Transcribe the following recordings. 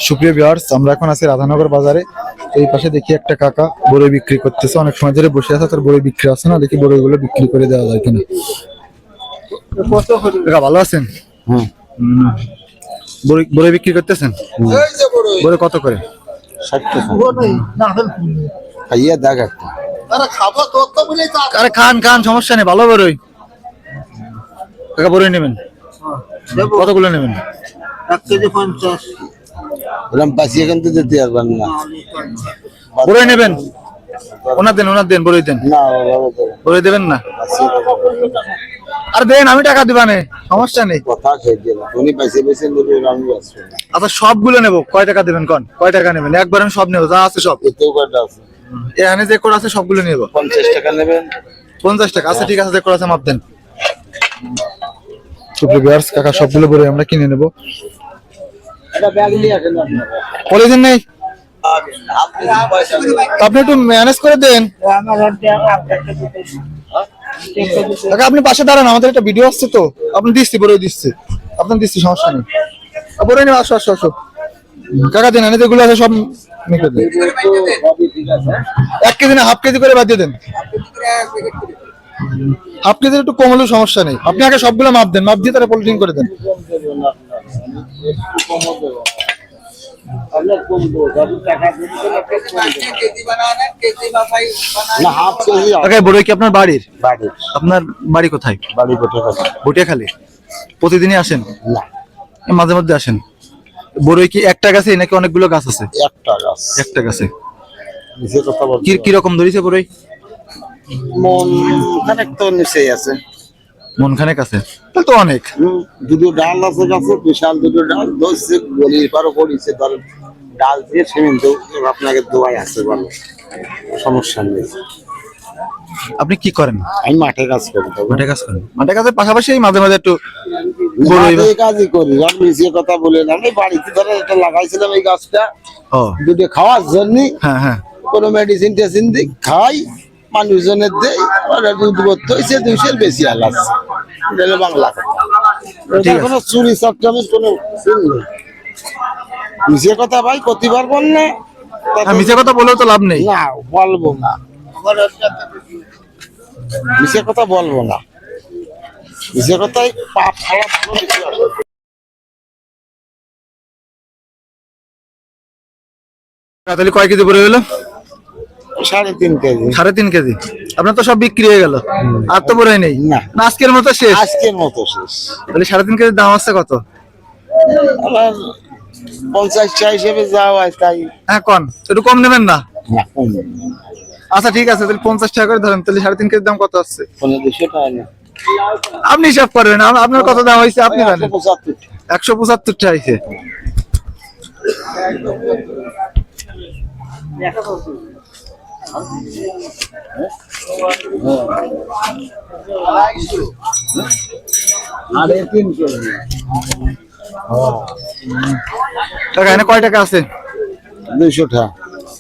সুপ্রিয় ভিউয়ার্স, আমরা এখন আছি রাধানগর বাজারে। এই পাশে দেখি একটা কাকা বড়ই বিক্রি করতেছে, অনেক সময় ধরে বসে আছে, তার বড়ই বিক্রি আছে না, দেখি বড়ইগুলো বিক্রি করে দেওয়া যায় কিনা। কাকা ভালো আছেন? বড়ই বিক্রি করতেছেন? বড়ই কত করে? 60 টাকা। খাইয়া দেখ একটা। আরে খান খান, সমস্যা নেই, ভালো বড়ই। কাকা বড়ই নেবেন? কতগুলো নেবেন? 1 কেজি 50। ওরকম বাসিয়ে কিন্তু দিতে পারবেন না। বড়ই নেবেন? ওনার দেন বড়ই দেন। না বড়ই দেবেন না? আর দেন, আমি টাকা দিবানে, সমস্যা নেই। কথা খেয়ে দিলাম, উনি পয়সা বেশি নেবে, আমি আসবো না। আচ্ছা সবগুলো নেবো, কয় টাকা দেবেন কোন? কয় টাকা নেবেন? একবার আমি সব নেবো, যা আছে সব। এতেও কয়টা আছে? এখানে যে কোড আছে সবগুলো নেবো। 50 টাকা নেবেন? 50 টাকা? আচ্ছা ঠিক আছে, যে কোড আছে মাপ দেন। সুপ্রিয় ভিউয়ার্স, কাকা সবগুলো বড়ই আমরা কিনে নেবো। এটা ব্যাগ নিয়ে আসেন আপনারা। পলিথিন নেই? আপনি পয়সা তো আপনি একটু ম্যানেজ করে দেন। কাকা আপনি পাশে দাঁড়ান, আমাদের একটা ভিডিও আসছে তো। আপনি দিচ্ছি, বড়ই দিচ্ছি, আপনার দিচ্ছি, সমস্যা নেই। বড়ই নেই, আসো আসো আসো। কাকা দেন, এনে যেগুলো আছে সব মেখে দেন। 1 কেজি না, হাফ কেজি করে বাদ দিয়ে দেন। হাফ কেজি একটু কম হলেও সমস্যা নেই। আপনি আগে সবগুলো মাপ দেন, মাপ দিয়ে তারা পলিথিন করে দেন। না, হাফ কেজি। কাকা বড়ই কি আপনার বাড়ির? বাড়ি। আপনার বাড়ি কোথায়? বাড়ি কোথায়? ভটিয়াখালী। প্রতিদিনই আসেন? না, মাঝে মধ্যে আসেন। বড়ই কি একটা গাছে নাকি অনেকগুলো গাছ আছে? একটা গাছ। একটা গাছে। নিচে কথা বলতে কি রকম ধরেছে বড়ই? মন খানেক তো নিচেই আছে। মন খানেক আছে, তাহলে তো অনেক। দুটো ডাল আছে গাছে, বিশাল দুটো ডাল ধরছে, গলির পারও পড়িছে, ধর ডাল দিয়ে সিমেন্ট আপনাকে দোয়াই আছে, বলো সমস্যা নেই। আপনি কি করেন? আমি মাঠে কাজ করি। মাঠে কাজ করেন? মাঠে কাজের পাশাপাশি মাঝে মাঝে একটু মাঠে কাজই করি। আমি মিশে কথা বলে না, আমি বাড়িতে ধরে এটা লাগাইছিলাম এই গাছটা ও দুটো খাওয়ার জন্য। হ্যাঁ হ্যাঁ। কোনো মেডিসিন টেসিন দিই, খাই, মানুষজনের দেয়, ওরা দুধ করতে হয়েছে 200-এর বেশি আলাদা। এটা হলো বাংলা কথা। ঠিক আছে। কোনো চুরি চাপটামির কোনো সিন নেই। মিশে কথা ভাই করতে পারবো না। মিথ্যে কথা বলেও তো লাভ নেই। না, বলবো না, মিশে কথা বলবো না। মিশে কথাই পাপ খাওয়া ভালো বেশি হবে। তাহলে কয় কেজি বড়ই হলো? 3.5 কেজি। 3.5 কেজি? আপনার তো সব বিক্রি হয়ে গেল, আর তো বড়ই নেই? না। আজকের মতো শেষ? আজকের মতো শেষ। তাহলে 3.5 কেজির দাম আছে কত? আমার 50 টাকা হিসেবে যাওয়া তাই। হ্যাঁ কন, একটু কম নেবেন না? না, কম আচ্ছা ঠিক আছে, তাহলে 50 টাকা করে ধরেন। তাহলে 3.5 কেজির দাম কত আসছে? 200 টাকা না। আপনি হিসাব করবেন, আপনার কত দাম হয়েছে আপনি জানেন। 175 টাকা। 175 টাকা হয়েছে। আর 3 কেজি। টাকা এনে কয় টাকা আছে? 200 টাকা।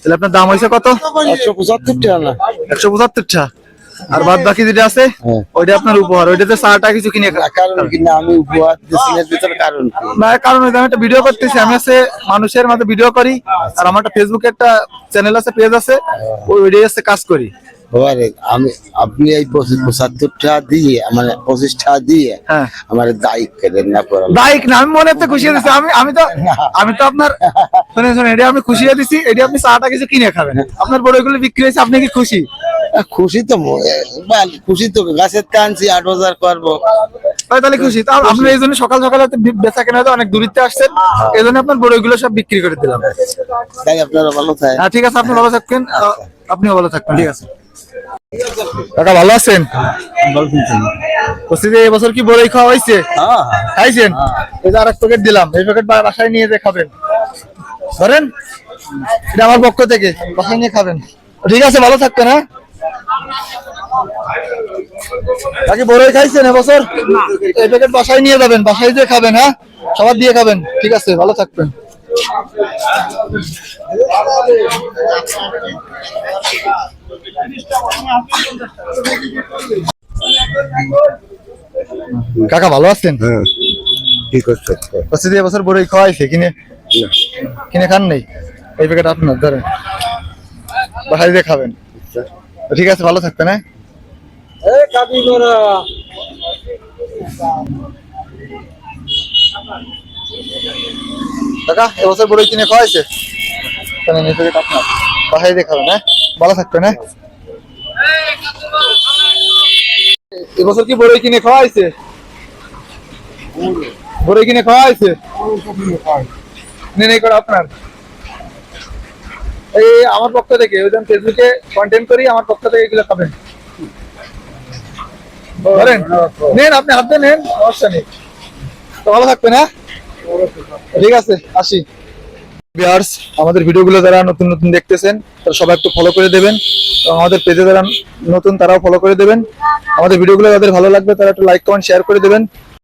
তাহলে আপনার দাম হয়েছে কত? 175 টাকা না। 175 টাকা। আর বাদ বাকি যেটা আছে ওইটা আপনার উপহার, ওইটাতে 4 টাকা কিছু কিনে খান। কারণ কি না, আমি উপহার দিচ্ছি এর ভিতরে কারণ কি? না, কারণ ওই যে আমি একটা ভিডিও করতেছি, আমি আছে মানুষের মাঝে ভিডিও করি, আর আমার একটা ফেসবুকে একটা চ্যানেল আছে, পেজ আছে, ওই ভিডিও আছে কাজ করি। ওরে আমি আপনি এই 75 টাকা দিয়ে মানে 25 টাকা দিয়ে হ্যাঁ। আমার দায়িত্ব করেন না পড়া। বাইক না, আমি মনে হচ্ছে খুশি দিচ্ছি। আমি তো আপনার শুনে এটা আমি খুশি দিচ্ছি, এটা আপনি 4 টাকা কিছু কিনে খাবেন। আপনার বড়গুলো বিক্রি হয়েছে, আপনি কি খুশি? খুশি তো খুশি তো, গাছের টানছি 8,000 করবো। তাহলে খুশি। তা আপনি এই জন্য সকাল সকালে বেচা কেনা অনেক দূরিতে আসছেন, এই জন্য আপনার বড়গুলো সব বিক্রি করে দিলাম। তাই আপনারা ভালো থাকে। হ্যাঁ ঠিক আছে, আপনি ভালো থাকবেন, আপনিও ভালো থাকবেন। ঠিক আছে কাকা, ভালো আছেন? এই বছর কি বড়ই খাওয়া হয়েছে? খাইছেন? এই যে আরেক প্যাকেট দিলাম, এই প্যাকেট বাসায় নিয়ে যে খাবেন, ধরেন এটা আমার পক্ষ থেকে, বাসায় নিয়ে খাবেন। ঠিক আছে, ভালো থাকবেন। হ্যাঁ বাকি বড়ই খাইছেন এবছর? এই প্যাকেট বাসায় নিয়ে যাবেন, বাসায় দিয়ে খাবেন। হ্যাঁ সবার দিয়ে খাবেন। ঠিক আছে, ভালো থাকবেন। কাকা ভালো আছেন? হ্যাঁ, কি করছো? এবছর বড়ই খাওয়াইছে কিনে? কিনে খান নেই? এই প্যাকেট আপনার, ধরেন বাসায় দিয়ে খাবেন। ঠিক আছে, ভালো থাকবেন। হ্যাঁ, কাকা এবছর বড়ই কিনে খাওয়াইছে? তাহলে এই প্যাকেট আপনার, বাসায় দিয়ে খাবেন। হ্যাঁ, ভালো থাকবেন। হ্যাঁ, এবছর কি বড়ই কিনে খাওয়াইছে? বড়ই কিনে খাওয়াইছে? নেন, এই করে আপনার। এই আমার পক্ষ থেকে, ওই যে ফেসবুকে কন্টেন্ট করি, আমার পক্ষ থেকে এগুলো খাবেন। ধরেন, নেন, আপনি হাত দিয়ে নেন, সমস্যা নেই। তো ভালো থাকবেন। হ্যাঁ, ঠিক আছে, আসি। ভিউয়ার্স, আমাদের ভিডিওগুলো যারা নতুন নতুন দেখতেছেন তারা সবাই একটু ফলো করে দেবেন, এবং আমাদের পেজে যারা নতুন তারাও ফলো করে দেবেন। আমাদের ভিডিওগুলো যাদের ভালো লাগবে তারা একটু লাইক কমেন্ট শেয়ার করে দেবেন।